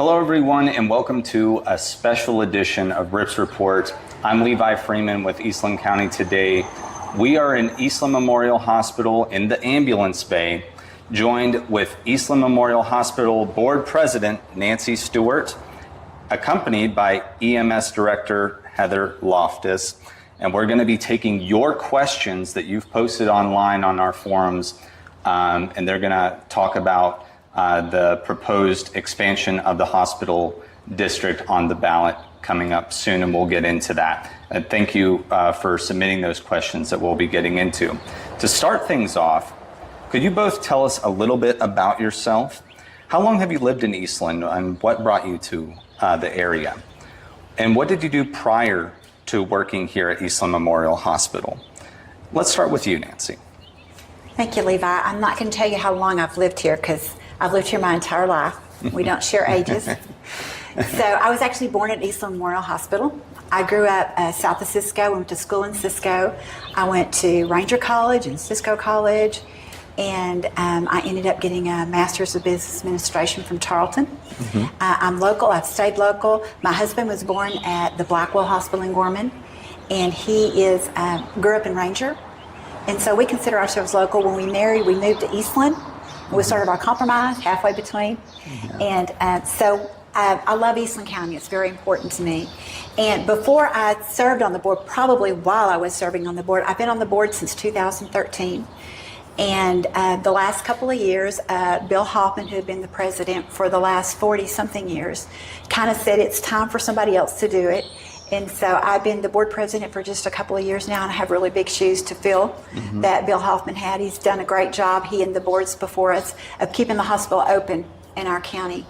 Hello, everyone, and welcome to a special edition of Rip's Report. I'm Levi Freeman with Eastland County today. We are in Eastland Memorial Hospital in the ambulance bay, joined with Eastland Memorial Hospital Board President Nancy Stewart, accompanied by EMS Director Heather Loftus. And we're going to be taking your questions that you've posted online on our forums, and they're going to talk about the proposed expansion of the hospital district on the ballot coming up soon, and we'll get into that. And thank you for submitting those questions that we'll be getting into. To start things off, could you both tell us a little bit about yourself? How long have you lived in Eastland, and what brought you to the area? And what did you do prior to working here at Eastland Memorial Hospital? Let's start with you, Nancy. Thank you, Levi. I'm not going to tell you how long I've lived here because I've lived here my entire life. We don't share ages. So I was actually born at Eastland Memorial Hospital. I grew up south of Cisco, went to school in Cisco. I went to Ranger College and Cisco College, and I ended up getting a Master's of Business Administration from Tarleton. I'm local. I've stayed local. My husband was born at the Blackwell Hospital in Gorman, and he grew up in Ranger. And so we consider ourselves local. When we married, we moved to Eastland. We started our compromise halfway between. And so I love Eastland County. It's very important to me. And before I served on the board, probably while I was serving on the board, I've been on the board since 2013. And the last couple of years, Bill Hoffman, who had been the president for the last 40-something years, kind of said it's time for somebody else to do it. And so I've been the board president for just a couple of years now, and I have really big shoes to fill that Bill Hoffman had. He's done a great job, he and the boards before us, of keeping the hospital open in our county.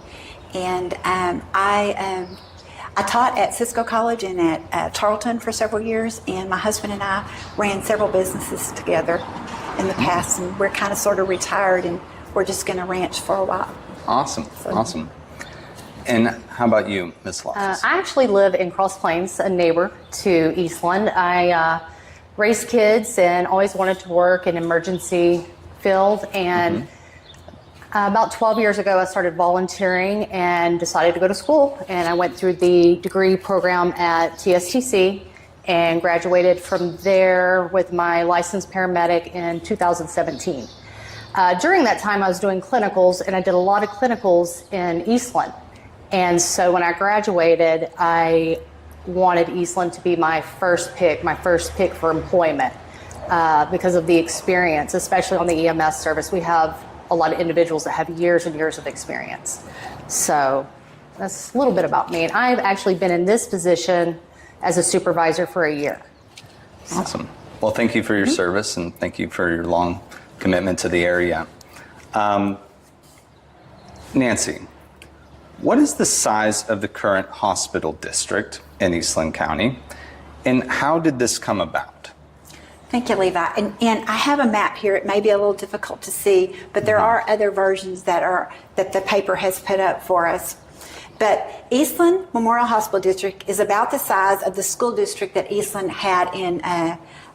And I taught at Cisco College and at Tarleton for several years, and my husband and I ran several businesses together in the past, and we're kind of sort of retired, and we're just going to ranch for a while. Awesome, awesome. And how about you, Ms. Loftus? I actually live in Cross Plains, a neighbor to Eastland. I raised kids and always wanted to work in emergency field. And about 12 years ago, I started volunteering and decided to go to school. And I went through the degree program at TSTC and graduated from there with my licensed paramedic in 2017. During that time, I was doing clinicals, and I did a lot of clinicals in Eastland. And so when I graduated, I wanted Eastland to be my first pick for employment because of the experience, especially on the EMS service. We have a lot of individuals that have years and years of experience. So that's a little bit about me. And I've actually been in this position as a supervisor for a year. Awesome. Well, thank you for your service, and thank you for your long commitment to the area. Nancy, what is the size of the current hospital district in Eastland County, and how did this come about? Thank you, Levi. And I have a map here. It may be a little difficult to see, but there are other versions that the paper has put up for us. But Eastland Memorial Hospital District is about the size of the school district that Eastland had in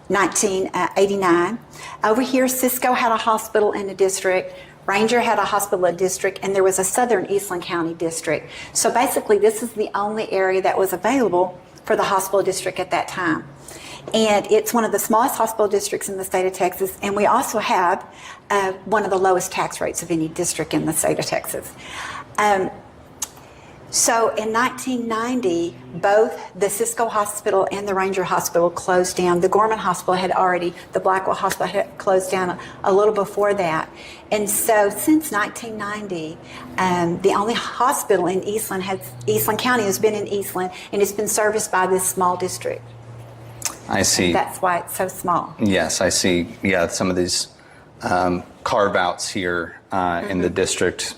1989. Over here, Cisco had a hospital in the district. Ranger had a hospital in district, and there was a Southern Eastland County district. So basically, this is the only area that was available for the hospital district at that time. And it's one of the smallest hospital districts in the state of Texas, and we also have one of the lowest tax rates of any district in the state of Texas. So in 1990, both the Cisco Hospital and the Ranger Hospital closed down. The Gorman Hospital the Blackwell Hospital had closed down a little before that. And so since 1990, the only hospital in Eastland County has been in Eastland, and it's been serviced by this small district. I see. And that's why it's so small. Yes, I see. Yeah, some of these carve-outs here in the district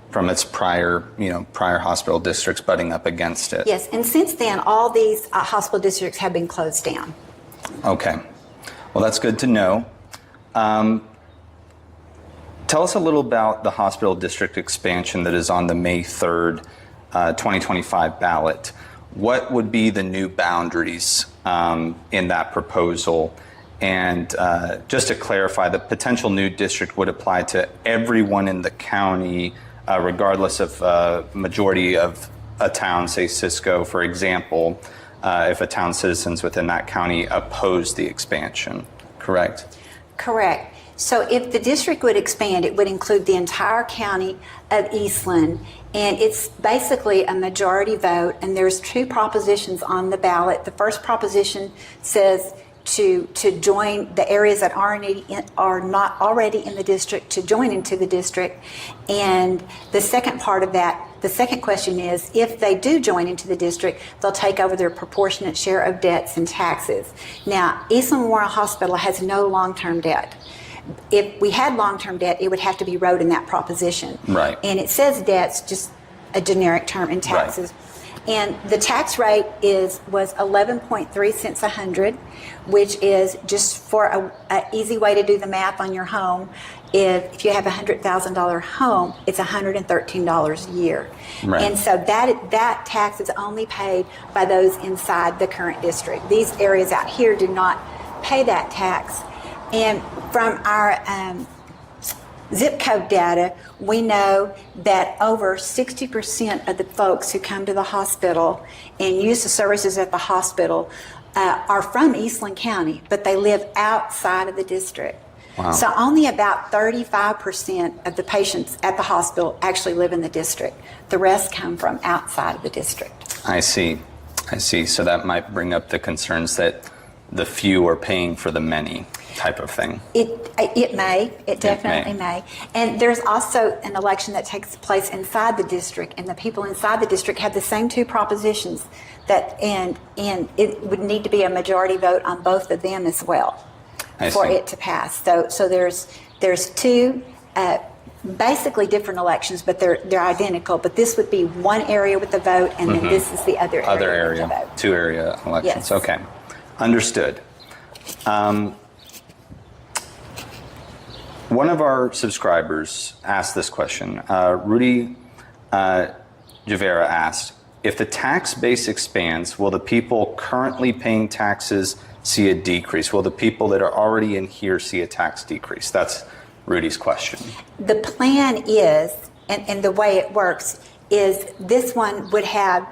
from its prior hospital districts butting up against it. Yes, and since then, all these hospital districts have been closed down. Okay. Well, that's good to know. Tell us a little about the hospital district expansion that is on the May 3rd, 2025 ballot. What would be the new boundaries in that proposal? And just to clarify, the potential new district would apply to everyone in the county regardless of majority of a town, say Cisco, for example, if a town citizens within that county oppose the expansion, correct? Correct. So if the district would expand, it would include the entire county of Eastland, and it's basically a majority vote, and there's two propositions on the ballot. The first proposition says to join the areas that are not already in the district, to join into the district. And the second part of that, the second question is, if they do join into the district, they'll take over their proportionate share of debts and taxes. Now, Eastland Memorial Hospital has no long-term debt. If we had long-term debt, it would have to be wrote in that proposition. Right. And it says debt's just a generic term in taxes. Right. And the tax rate was 11.3 cents a hundred, which is, just for a easy way to do the math on your home, if you have a $100,000 home, it's $113 a year. Right. And so that tax is only paid by those inside the current district. These areas out here do not pay that tax. And from our zip code data, we know that over 60% of the folks who come to the hospital and use the services at the hospital are from Eastland County, but they live outside of the district. Wow. So only about 35% of the patients at the hospital actually live in the district. The rest come from outside of the district. I see. So that might bring up the concerns that the few are paying for the many type of thing. It definitely may. And there's also an election that takes place inside the district, and the people inside the district have the same two propositions, and it would need to be a majority vote on both of them as well for it to pass. So there's two basically different elections, but they're identical. But this would be one area with the vote, and then this is the other area with the vote. Two area elections. Yes. Okay, understood. One of our subscribers asked this question. Rudy Javera asked, if the tax base expands, will the people currently paying taxes see a decrease? Will the people that are already in here see a tax decrease? That's Rudy's question. The plan is, and the way it works, is this one would have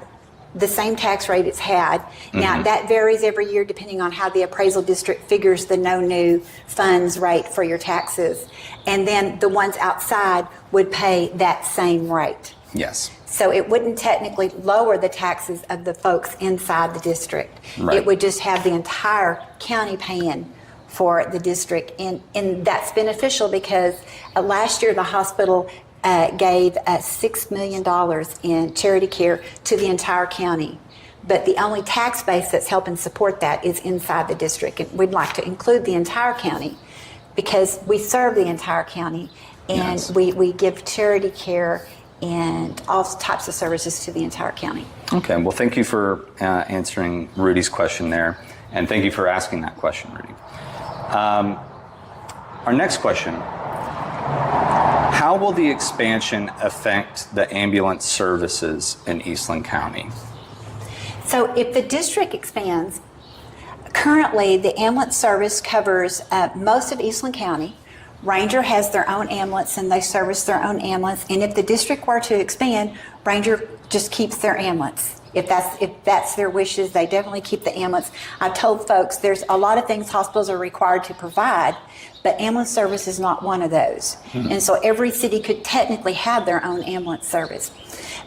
the same tax rate it's had. Now, that varies every year depending on how the appraisal district figures the no new funds rate for your taxes. And then the ones outside would pay that same rate. Yes. So it wouldn't technically lower the taxes of the folks inside the district. Right. It would just have the entire county paying for the district. And that's beneficial because last year the hospital gave $6 million in charity care to the entire county. But the only tax base that's helping support that is inside the district. And we'd like to include the entire county because we serve the entire county, and yes, we give charity care and all types of services to the entire county. Okay, well, thank you for answering Rudy's question there, and thank you for asking that question, Rudy. Our next question. How will the expansion affect the ambulance services in Eastland County? So if the district expands, currently the ambulance service covers most of Eastland County. Ranger has their own ambulance and they service their own ambulance. And if the district were to expand, Ranger just keeps their ambulance. If that's their wishes, they definitely keep the ambulance. I've told folks there's a lot of things hospitals are required to provide, but ambulance service is not one of those. And so every city could technically have their own ambulance service.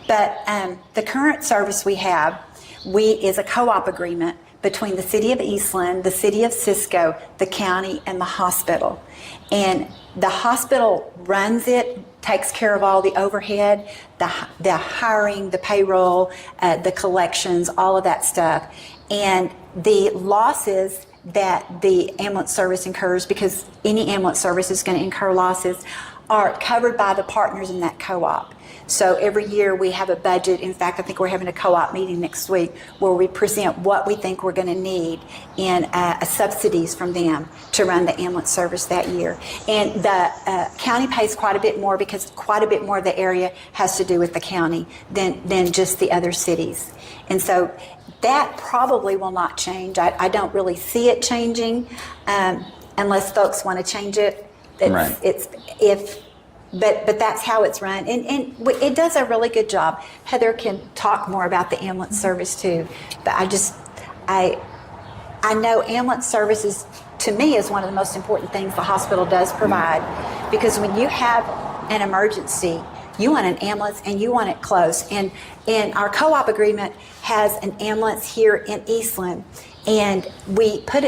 But the current service we have, is a co-op agreement between the city of Eastland, the city of Cisco, the county, and the hospital. And the hospital runs it, takes care of all the overhead, the hiring, the payroll, the collections, all of that stuff. And the losses that the ambulance service incurs, because any ambulance service is going to incur losses, are covered by the partners in that co-op. So every year we have a budget. In fact, I think we're having a co-op meeting next week where we present what we think we're going to need in subsidies from them to run the ambulance service that year. And the county pays quite a bit more because quite a bit more of the area has to do with the county than just the other cities. And so that probably will not change. I don't really see it changing unless folks want to change it. Right. If but that's how it's run, and it does a really good job. Heather can talk more about the ambulance service too, but I know ambulance services to me is one of the most important things the hospital does provide, because when you have an emergency, you want an ambulance and you want it close. And our co-op agreement has an ambulance here in Eastland, and we put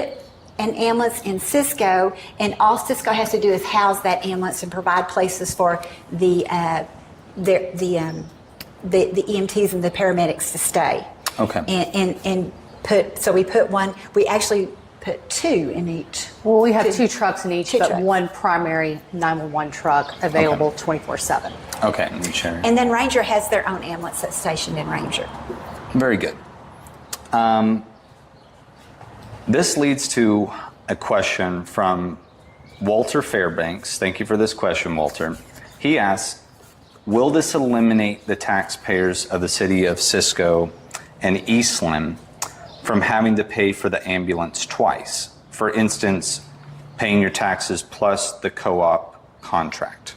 an ambulance in Cisco, and all Cisco has to do is house that ambulance and provide places for the EMTs and the paramedics to stay. Okay. So we put one. We actually put two in each. Well, we have two trucks in each, but trucks. one primary 911 truck available 24/7. Okay, let me share. And then Ranger has their own ambulance that's stationed in Ranger. Very good. This leads to a question from Walter Fairbanks. Thank you for this question, Walter. He asks, will this eliminate the taxpayers of the city of Cisco and Eastland from having to pay for the ambulance twice? For instance, paying your taxes plus the co-op contract.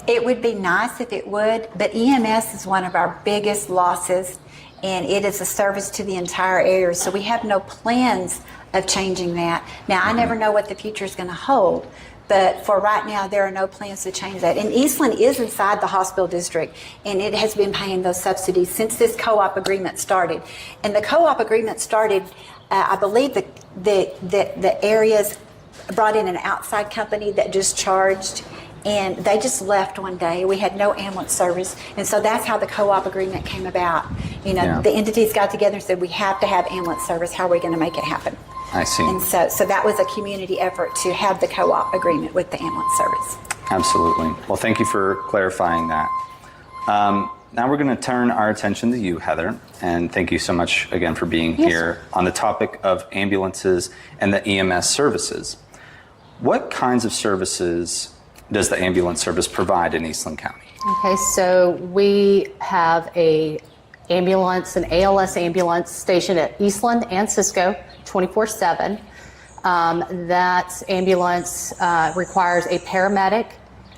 It would be nice if it would, but EMS is one of our biggest losses, and it is a service to the entire area, so we have no plans of changing that. Now, I never know what the future is going to hold, but for right now, there are no plans to change that. And Eastland is inside the hospital district, and it has been paying those subsidies since this co-op agreement started. And the co-op agreement started, I believe the areas brought in an outside company that just charged, and they just left one day. We had no ambulance service, and so that's how the co-op agreement came about. You know, Yeah. the entities got together and said, we have to have ambulance service. How are we going to make it happen? I see. And so that was a community effort to have the co-op agreement with the ambulance service. Absolutely. Well, thank you for clarifying that. Now we're going to turn our attention to you, Heather, and thank you so much again for being here on the topic of ambulances and the EMS services. What kinds of services does the ambulance service provide in Eastland County? Okay, so we have an ALS ambulance stationed at Eastland and Cisco 24/7. That ambulance requires a paramedic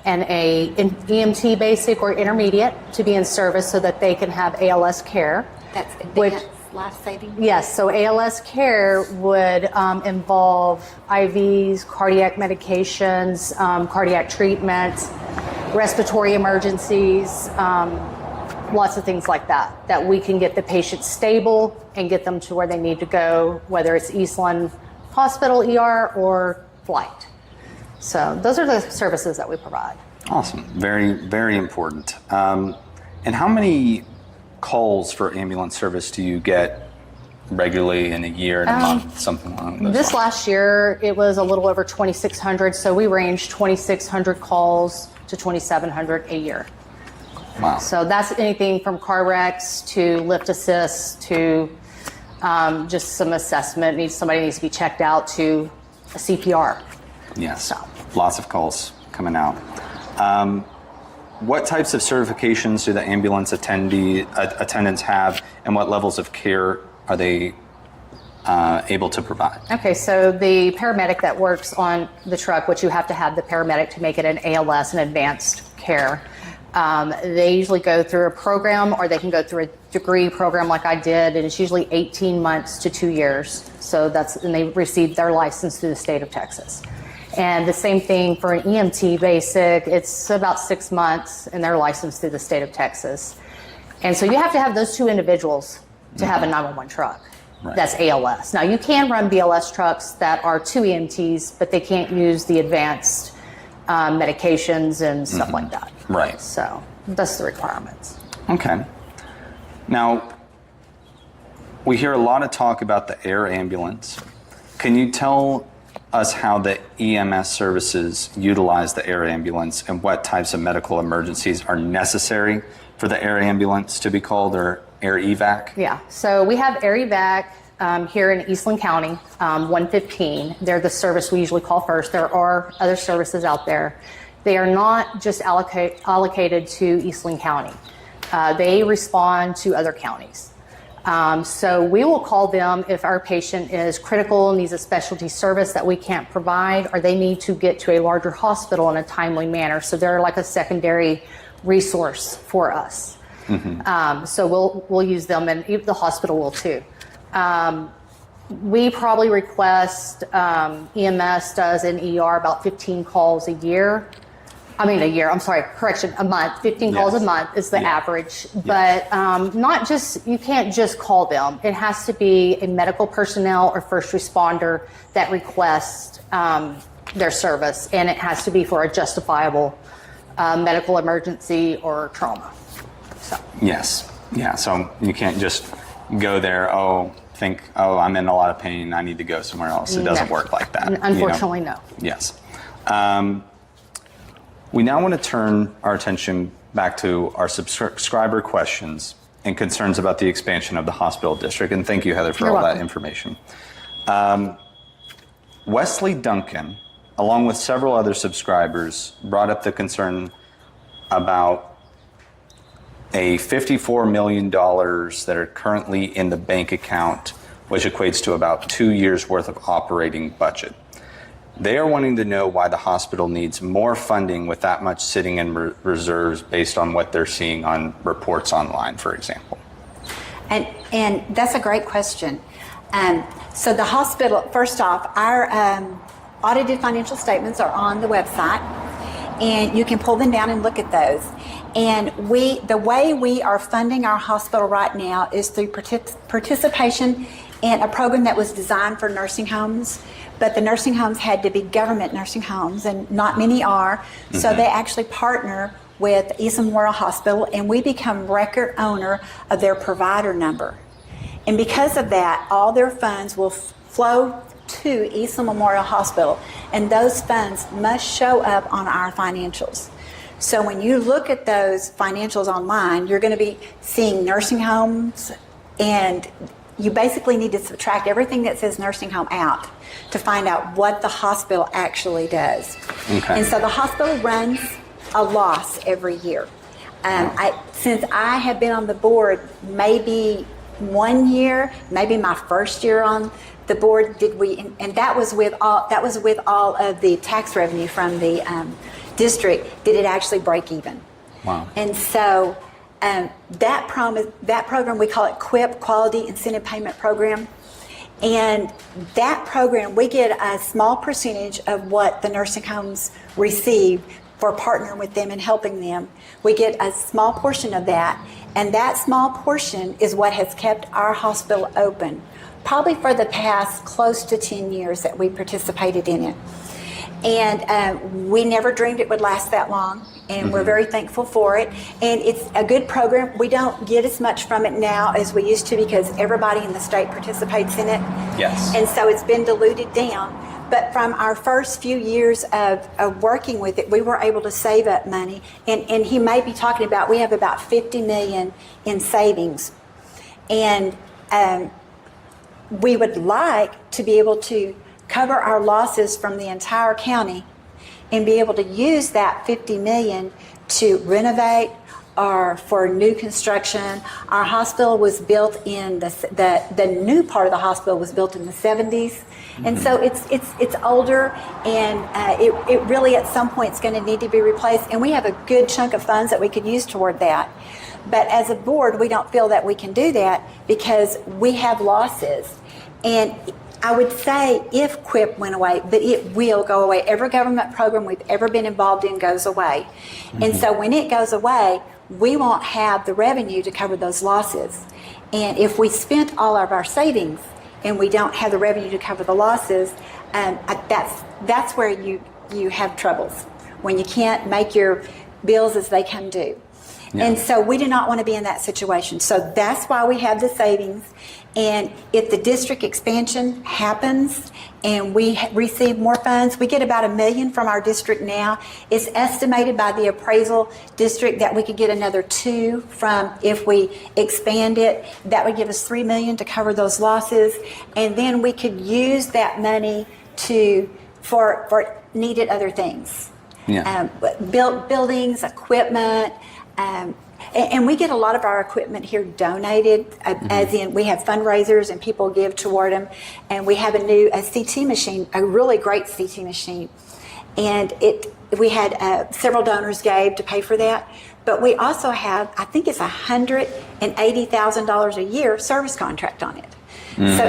and a EMT basic or intermediate to be in service so that they can have ALS care. That's Which- advanced life-saving. Yes, so ALS care would involve IVs, cardiac medications, cardiac treatment, respiratory emergencies, lots of things like that, that we can get the patient stable and get them to where they need to go, whether it's Eastland Hospital, ER, or flight. So those are the services that we provide. Awesome. Very, very important. And how many calls for ambulance service do you get regularly in a year, in a month, something along those This lines? last year, it was a little over 2,600, so we ranged 2,600 calls to 2,700 a year. Wow. So that's anything from car wrecks to lift assist to just some assessment. Somebody needs to be checked out to a CPR. Yes. So. Lots of calls coming out. What types of certifications do the ambulance attendants have, and what levels of care are they able to provide? Okay, so the paramedic that works on the truck, which you have to have the paramedic to make it an ALS, an advanced care, they usually go through a program, or they can go through a degree program like I did, and it's usually 18 months to 2 years. So and they receive their license through the state of Texas. And the same thing for an EMT basic, it's about 6 months, and they're licensed through the state of Texas. And so you have to have those two individuals to have a 911 truck. Right. That's ALS. Now, you can run BLS trucks that are two EMTs, but they can't use the advanced medications and stuff like that. Right. So that's the requirements. Okay. Now, we hear a lot of talk about the air ambulance. Can you tell us how the EMS services utilize the air ambulance and what types of medical emergencies are necessary for the air ambulance to be called, or air evac? Yeah, so we have air evac here in Eastland County, 115. They're the service we usually call first. There are other services out there. They are not just allocated to Eastland County. They respond to other counties. So we will call them if our patient is critical, needs a specialty service that we can't provide, or they need to get to a larger hospital in a timely manner. So they're like a secondary resource for us. So we'll use them, and the hospital will too. We probably request, EMS does in ER about 15 calls a year. A month. 15 calls a month is the average. But you can't just call them. It has to be a medical personnel or first responder that requests their service, and it has to be for a justifiable medical emergency or trauma. So. Yes. Yeah. So you can't just go there, I'm in a lot of pain, I need to go somewhere else. It doesn't work like that. Unfortunately, no. Yes. We now want to turn our attention back to our subscriber questions and concerns about the expansion of the hospital district. And thank you, Heather, for all that information. Wesley Duncan, along with several other subscribers, brought up the concern about a $54 million that are currently in the bank account, which equates to about 2 years' worth of operating budget. They are wanting to know why the hospital needs more funding with that much sitting in reserves based on what they're seeing on reports online, for example. And that's a great question. So the hospital, first off, our audited financial statements are on the website, and you can pull them down and look at those. And the way we are funding our hospital right now is through participation in a program that was designed for nursing homes, but the nursing homes had to be government nursing homes, and not many are. So they actually partner with Eastland Memorial Hospital, and we become record owner of their provider number. And because of that, all their funds will flow to Eastland Memorial Hospital, and those funds must show up on our financials. So when you look at those financials online, you're going to be seeing nursing homes, and you basically need to subtract everything that says nursing home out to find out what the hospital actually does. And so the hospital runs a loss every year. Since I have been on the board, maybe 1 year, maybe my first year on the board, and that was with all of the tax revenue from the district, did it actually break even. Wow. And so that program, we call it QIP, Quality Incentive Payment Program. And that program, we get a small percentage of what the nursing homes receive for partnering with them and helping them. We get a small portion of that, and that small portion is what has kept our hospital open, probably for the past close to 10 years that we participated in it. And we never dreamed it would last that long, and we're very thankful for it. And it's a good program. We don't get as much from it now as we used to because everybody in the state participates in it. Yes. And so it's been diluted down. But from our first few years of working with it, we were able to save up money. And he may be talking about, we have about $50 million in savings. And we would like to be able to cover our losses from the entire county and be able to use that $50 million to renovate or for new construction. Our hospital was built in the new part of the hospital was built in the 70s. And so it's older, and it really at some point is going to need to be replaced. And we have a good chunk of funds that we could use toward that. But as a board, we don't feel that we can do that because we have losses. And I would say if QIP went away, but it will go away. Every government program we've ever been involved in goes away. And so when it goes away, we won't have the revenue to cover those losses. And if we spent all of our savings and we don't have the revenue to cover the losses, that's where you have troubles, when you can't make your bills as they come due. Yeah. And so we do not want to be in that situation. So that's why we have the savings. And if the district expansion happens and we receive more funds, we get about $1 million from our district now. It's estimated by the appraisal district that we could get another $2 million from if we expand it. That would give us $3 million to cover those losses. And then we could use that money for needed other things. Yeah. Buildings, equipment. And we get a lot of our equipment here donated, as in we have fundraisers and people give toward them. And we have a CT machine, a really great CT machine. And we had several donors gave to pay for that. But we also have, I think it's $180,000 a year service contract on it. So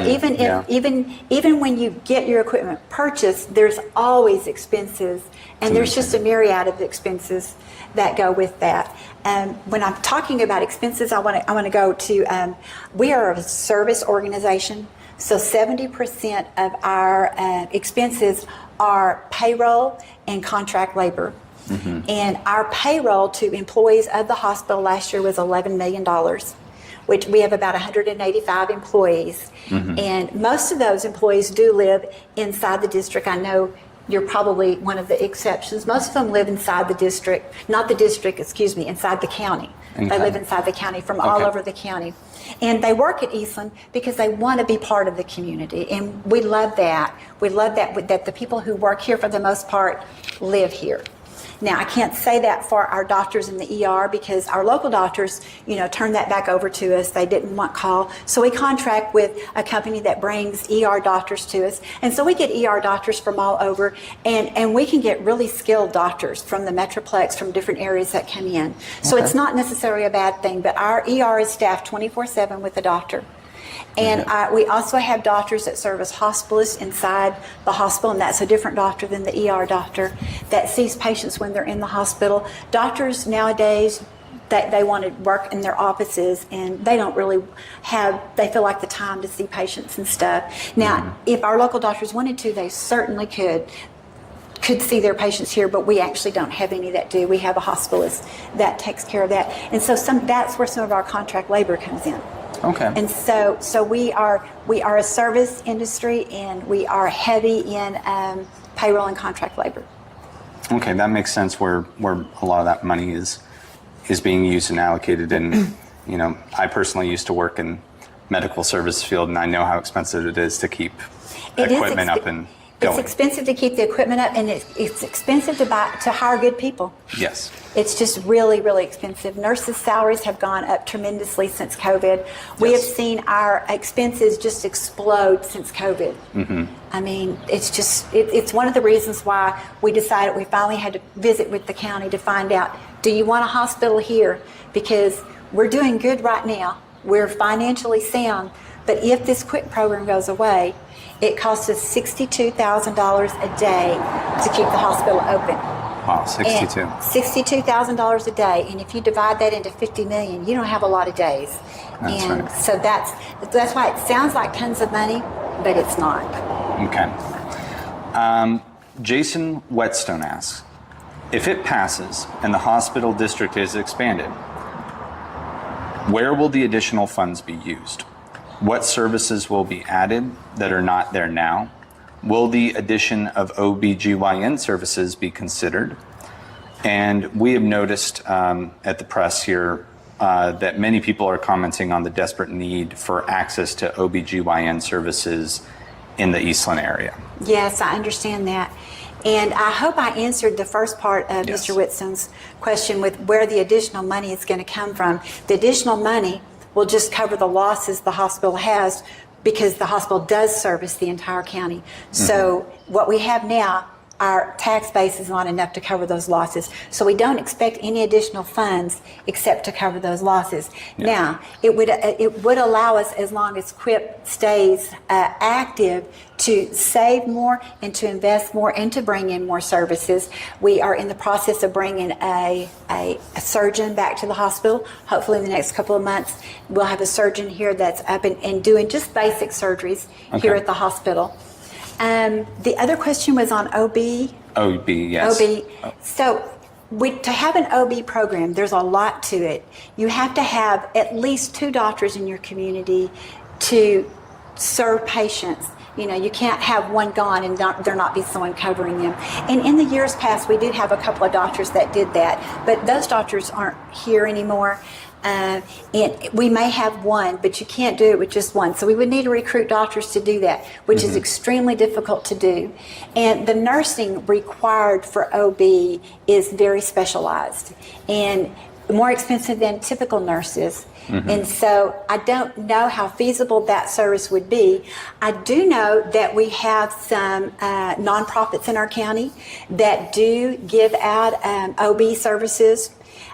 even when you get your equipment purchased, there's always expenses, and there's just a myriad of expenses that go with that. When I'm talking about expenses, I want to go to we are a service organization, so 70% of our expenses are payroll and contract labor. And our payroll to employees of the hospital last year was $11 million. Which we have about 185 employees. And most of those employees do live inside the district. I know you're probably one of the exceptions. Most of them live inside the district, not the district, excuse me, inside the county. Okay. They live inside the county from all over the county. And they work at Eastland because they want to be part of the community. And we love that. We love that the people who work here for the most part live here. Now, I can't say that for our doctors in the ER because our local doctors, turned that back over to us. They didn't want call. So we contract with a company that brings ER doctors to us. And so we get ER doctors from all over, and we can get really skilled doctors from the Metroplex, from different areas that come in. So it's not necessarily a bad thing, but our ER is staffed 24/7 with a doctor. And we also have doctors that serve as hospitalists inside the hospital, and that's a different doctor than the ER doctor that sees patients when they're in the hospital. Doctors nowadays, they want to work in their offices, and they don't really they feel like the time to see patients and stuff. Now, if our local doctors wanted to, they certainly could see their patients here, but we actually don't have any that do. We have a hospitalist that takes care of that. And so that's where some of our contract labor comes in. Okay. And so we are a service industry, and we are heavy in payroll and contract labor. Okay, that makes sense where a lot of that money is being used and allocated. And I personally used to work in medical service field, and I know how expensive it is to keep equipment up and going. It's expensive to keep the equipment up, and it's expensive to hire good people. Yes. It's just really, really expensive. Nurses' salaries have gone up tremendously since COVID. We have seen our expenses just explode since COVID. I mean, it's one of the reasons why we decided we finally had to visit with the county to find out, do you want a hospital here? Because we're doing good right now. We're financially sound. But if this QUIC program goes away, it costs us $62,000 a day to keep the hospital open. Wow, $62,000 a day, and if you divide that into 50 million, you don't have a lot of days. That's and right. So that's why it sounds like tons of money, but it's not. Okay. Jason Whetstone asks, if it passes and the hospital district is expanded, where will the additional funds be used? What services will be added that are not there now? Will the addition of OBGYN services be considered? And we have noticed at the press here that many people are commenting on the desperate need for access to OBGYN services in the Eastland area. Yes, I understand that. And I hope I answered the first part of Yes. Mr. Whitstone's question with where the additional money is going to come from. The additional money will just cover the losses the hospital has because the hospital does service the entire county. So what we have now, our tax base is not enough to cover those losses. So we don't expect any additional funds except to cover those losses. Now, it would allow us, as long as QUIP stays active, to save more and to invest more and to bring in more services. We are in the process of bringing a surgeon back to the hospital. Hopefully in the next couple of months, we'll have a surgeon here that's up and doing just basic surgeries here at the hospital. The other question was on OB. OB, yes. OB. So to have an OB program, there's a lot to it. You have to have at least 2 doctors in your community to serve patients. You can't have one gone and there not be someone covering them. And in the years past, we did have a couple of doctors that did that, but those doctors aren't here anymore. And we may have one, but you can't do it with just one. So we would need to recruit doctors to do that, which is extremely difficult to do. And the nursing required for OB is very specialized. And more expensive than typical nurses. And so I don't know how feasible that service would be. I do know that we have some nonprofits in our county that do give out OB services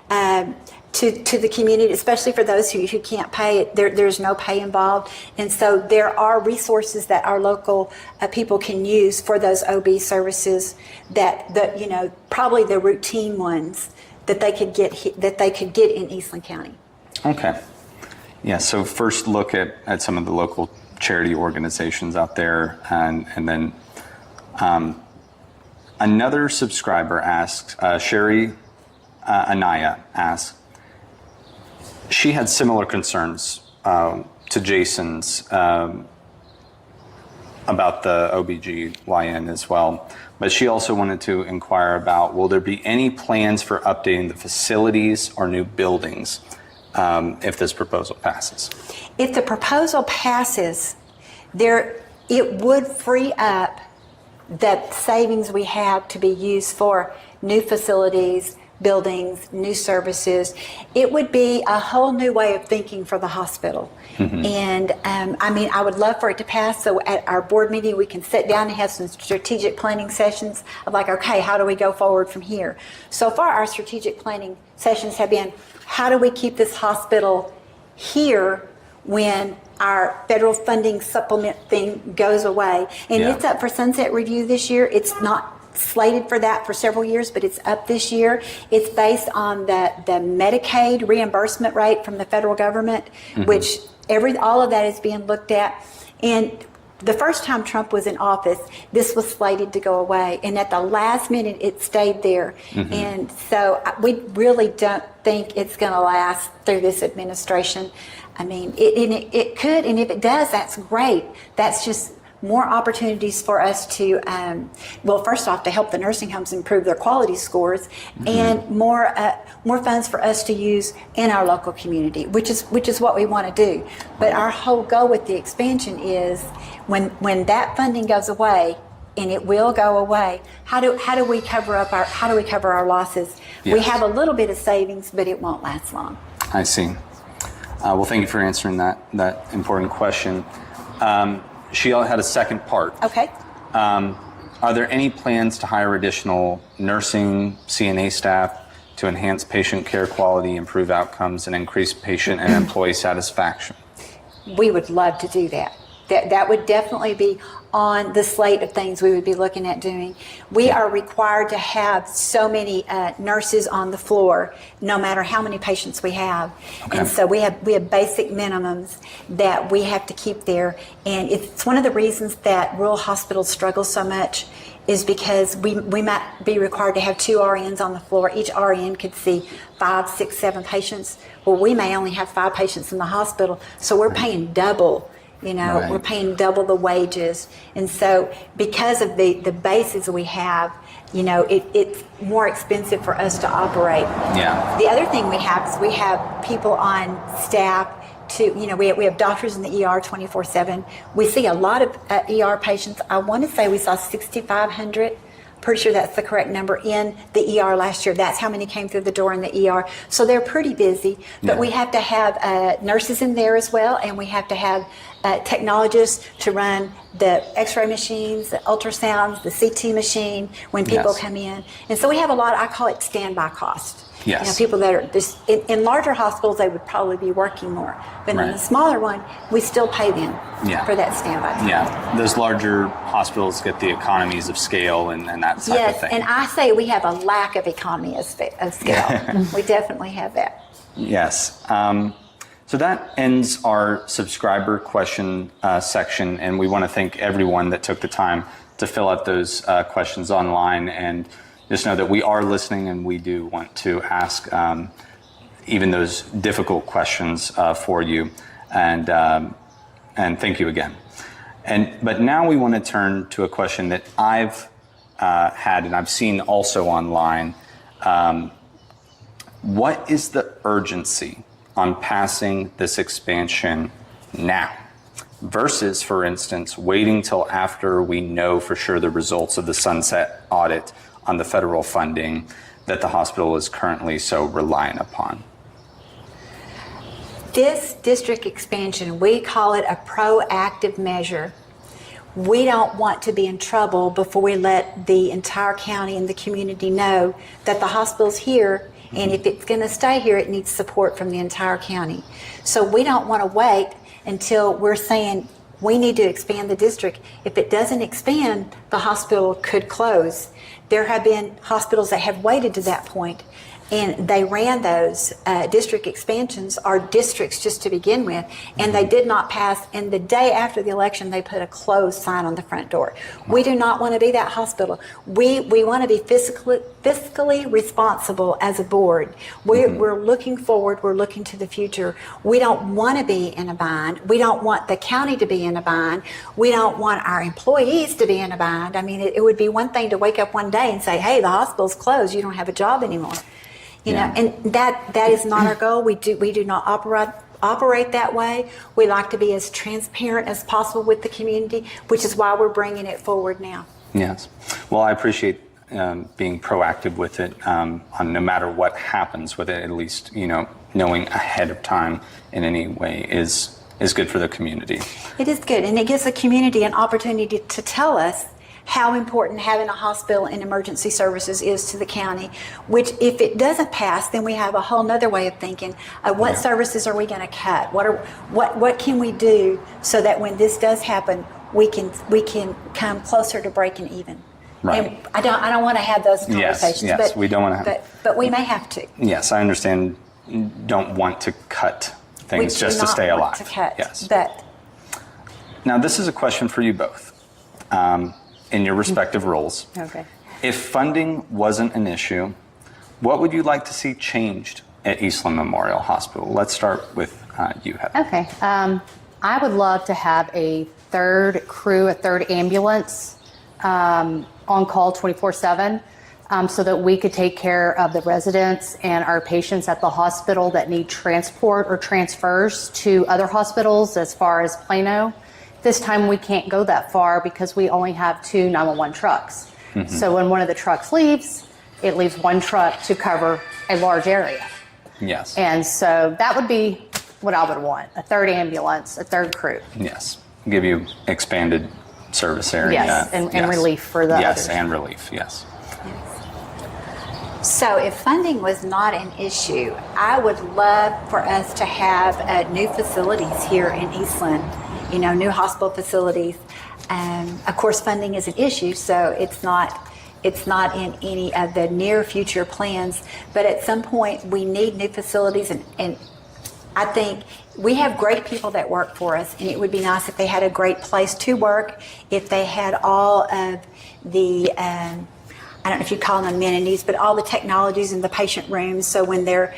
to the community, especially for those who can't pay it. There's no pay involved. And so there are resources that our local people can use for those OB services that probably the routine ones that they could get in Eastland County. Okay. Yeah, so first look at some of the local charity organizations out there, and then another subscriber asks, Sherry Anaya asks, she had similar concerns to Jason's about the OBGYN as well, but she also wanted to inquire about, will there be any plans for updating the facilities or new buildings if this proposal passes? If the proposal passes, it would free up the savings we have to be used for new facilities, buildings, new services. It would be a whole new way of thinking for the hospital. And I would love for it to pass, so at our board meeting we can sit down and have some strategic planning sessions of like, okay, how do we go forward from here? So far our strategic planning sessions have been, how do we keep this hospital here when our federal funding supplement thing goes away? And it's up for sunset review this year. It's not slated for that for several years, but it's up this year. It's based on the Medicaid reimbursement rate from the federal government, which all of that is being looked at. And the first time Trump was in office, this was slated to go away, and at the last minute it stayed there. And so we really don't think it's going to last through this administration. I mean, it could, and if it does, that's great. That's just more opportunities for us to, first off, to help the nursing homes improve their quality scores, and more funds for us to use in our local community, which is what we want to do. But our whole goal with the expansion is when that funding goes away, and it will go away, how do we cover our losses? Yes. We have a little bit of savings, but it won't last long. I see. Well, thank you for answering that important question. She had a second part. Okay. Are there any plans to hire additional nursing, CNA staff to enhance patient care quality, improve outcomes, and increase patient and employee satisfaction? We would love to do that. That would definitely be on the slate of things we would be looking at doing. We are required to have so many nurses on the floor, no matter how many patients we have. Okay. And so we have basic minimums that we have to keep there. And it's one of the reasons that rural hospitals struggle so much is because we might be required to have 2 RNs on the floor. Each RN could see 5, 6, 7 patients. Well, we may only have 5 patients in the hospital, so we're paying double. Right. We're paying double the wages. And so because of the bases we have, it's more expensive for us to operate. Yeah. The other thing we have is we have people on staff we have doctors in the ER 24/7. We see a lot of ER patients. I want to say we saw 6,500. Pretty sure that's the correct number in the ER last year. That's how many came through the door in the ER. So they're pretty busy, but we have to have nurses in there as well, and we have to have technologists to run the x-ray machines, the ultrasounds, the CT machine when people come in. And so we have a lot, I call it standby cost. Yes. People that are just, in larger hospitals, they would probably be working more. But in the smaller one, we still pay them for that standby time. Yeah, those larger hospitals get the economies of scale and that type of thing. Yes, and I say we have a lack of economy of scale. We definitely have that. Yes. So that ends our subscriber question section, and we want to thank everyone that took the time to fill out those questions online, and just know that we are listening and we do want to ask even those difficult questions for you, and thank you again. But now we want to turn to a question that I've had and I've seen also online. What is the urgency on passing this expansion now versus, for instance, waiting till after we know for sure the results of the sunset audit on the federal funding that the hospital is currently so reliant upon? This district expansion, we call it a proactive measure. We don't want to be in trouble before we let the entire county and the community know that the hospital's here, and if it's going to stay here, it needs support from the entire county. So we don't want to wait until we're saying we need to expand the district. If it doesn't expand, the hospital could close. There have been hospitals that have waited to that point, and they ran those district expansions, or districts just to begin with, and they did not pass. And the day after the election, they put a closed sign on the front door. We do not want to be that hospital. We want to be fiscally responsible as a board. We're looking forward. We're looking to the future. We don't want to be in a bind. We don't want the county to be in a bind. We don't want our employees to be in a bind. I mean, it would be one thing to wake up one day and say, hey, the hospital's closed. You don't have a job anymore. You know, and that is not our goal. We do not operate that way. We like to be as transparent as possible with the community, which is why we're bringing it forward now. Yes. Well, I appreciate being proactive with it. On no matter what happens with it, at least knowing ahead of time in any way is good for the community. It is good, and it gives the community an opportunity to tell us how important having a hospital and emergency services is to the county, which if it doesn't pass, then we have a whole nother way of thinking. What services are we going to cut? What can we do so that when this does happen, we can come closer to breaking even? Right. And I don't want to have those conversations. Yes, we don't want to have. But we may have to. Yes, I understand. Don't want to cut things just to stay alive. To cut, yes. But now this is a question for you both. In your respective roles. Okay. If funding wasn't an issue, what would you like to see changed at Eastland Memorial Hospital? Let's start with you, Heather. Okay. I would love to have a third crew, a third ambulance on call 24/7 so that we could take care of the residents and our patients at the hospital that need transport or transfers to other hospitals as far as Plano. This time we can't go that far because we only have 2 911 trucks. So when one of the trucks leaves, it leaves one truck to cover a large area. Yes. And so that would be what I would want, a third ambulance, a third crew. Yes. Give you expanded service area. Yes, and relief for the Yes, others. and relief, yes. So if funding was not an issue, I would love for us to have new facilities here in Eastland, new hospital facilities. Of course, funding is an issue, so it's not in any of the near future plans, but at some point we need new facilities, and I think we have great people that work for us, and it would be nice if they had a great place to work, if they had all of the I don't know if you call them amenities, but all the technologies in the patient rooms. So when they're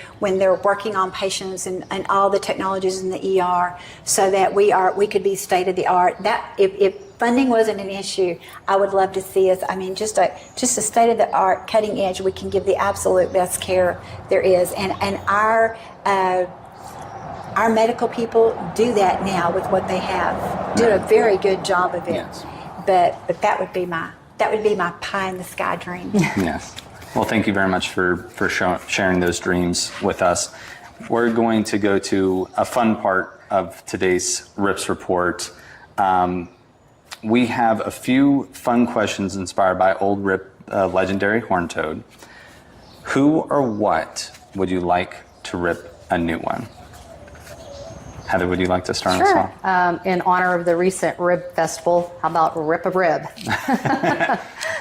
working on patients and all the technologies in the ER, so that we could be state of the art. That if funding wasn't an issue, I would love to see us. I mean, just a state of the art, cutting edge. We can give the absolute best care there is, and our medical people do that now with what they have. Do a very good job of it. Yes. But that would be my pie in the sky dream. Yes. Well, thank you very much for sharing those dreams with us. We're going to go to a fun part of today's RIPS report. We have a few fun questions inspired by old RIP legendary Horn Toad. Who or what would you like to rip a new one? Heather, would you like to start us off? In honor of the recent Rib Festival, how about Rip a Rib?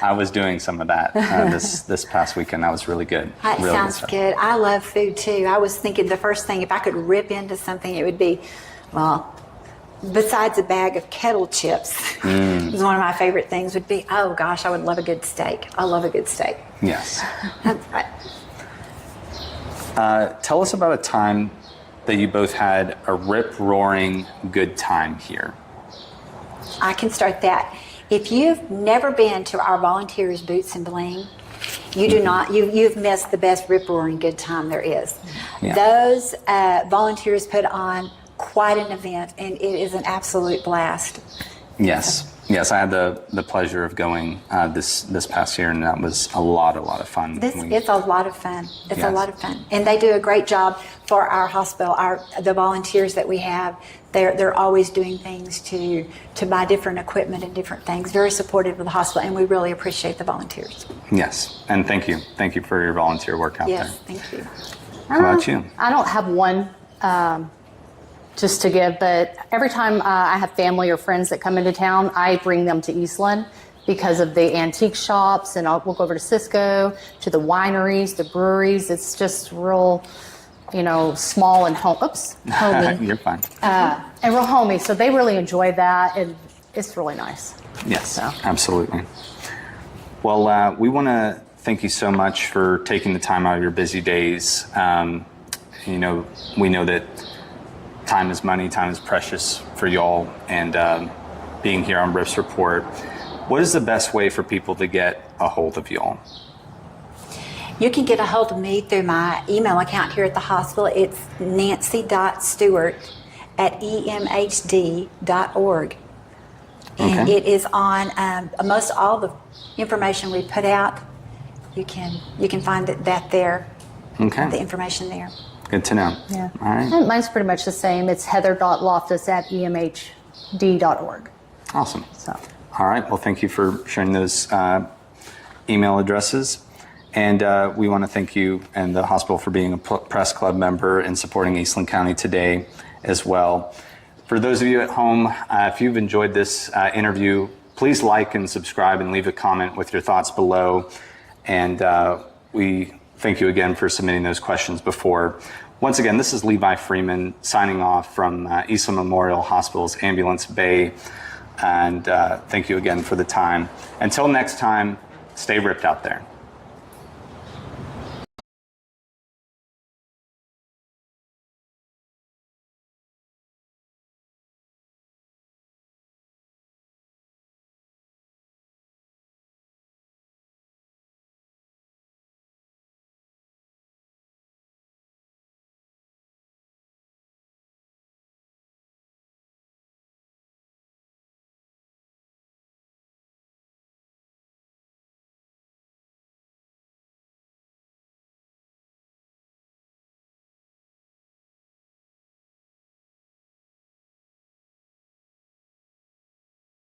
I was doing some of that this past weekend. That was really good. That really sounds stuff. good. I love food too. I was thinking the first thing, if I could rip into something, it would be, well, besides a bag of kettle chips, is one of my favorite things would be, oh gosh, I would love a good steak. I love a good steak. Yes. Tell us about a time that you both had a rip-roaring good time here. I can start that. If you've never been to our volunteers Boots and Bling, you do not. You've missed the best rip-roaring good time there is. Yeah. Those volunteers put on quite an event, and it is an absolute blast. Yes. Yes, I had the pleasure of going this past year, and that was a lot of fun. It's a lot of fun. It's a Yes. lot of fun, and they do a great job for our hospital. The volunteers that we have, they're always doing things to buy different equipment and different things. Very supportive of the hospital, and we really appreciate the volunteers. Yes, and thank you for your volunteer work out Yes, there. thank you. How about you? I don't have one just to give, but every time I have family or friends that come into town, I bring them to Eastland because of the antique shops, and we'll go over to Cisco, to the wineries, the breweries. It's just real, small and homey. You're fine. And real homey. So they really enjoy that, and it's really nice. Yes, So. absolutely. Well, we want to thank you so much for taking the time out of your busy days. We know that time is money, time is precious for y'all, and being here on Rips Report. What is the best way for people to get a hold of y'all? You can get a hold of me through my email account here at the hospital. It's nancy.stewart@emhd.org. And Okay. it is on most all the information we put out. You can find that there, Okay, the information there. good to know. Yeah. All right, And mine's pretty much the same. It's heather.loftus@emhd.org. awesome. So. All right, well, thank you for sharing those email addresses. And we want to thank you and the hospital for being a press club member and supporting Eastland County today as well. For those of you at home, if you've enjoyed this interview, please like and subscribe and leave a comment with your thoughts below. And we thank you again for submitting those questions before. Once again, this is Levi Freeman signing off from Eastland Memorial Hospital's Ambulance Bay. And thank you again for the time. Until next time, stay ripped out there.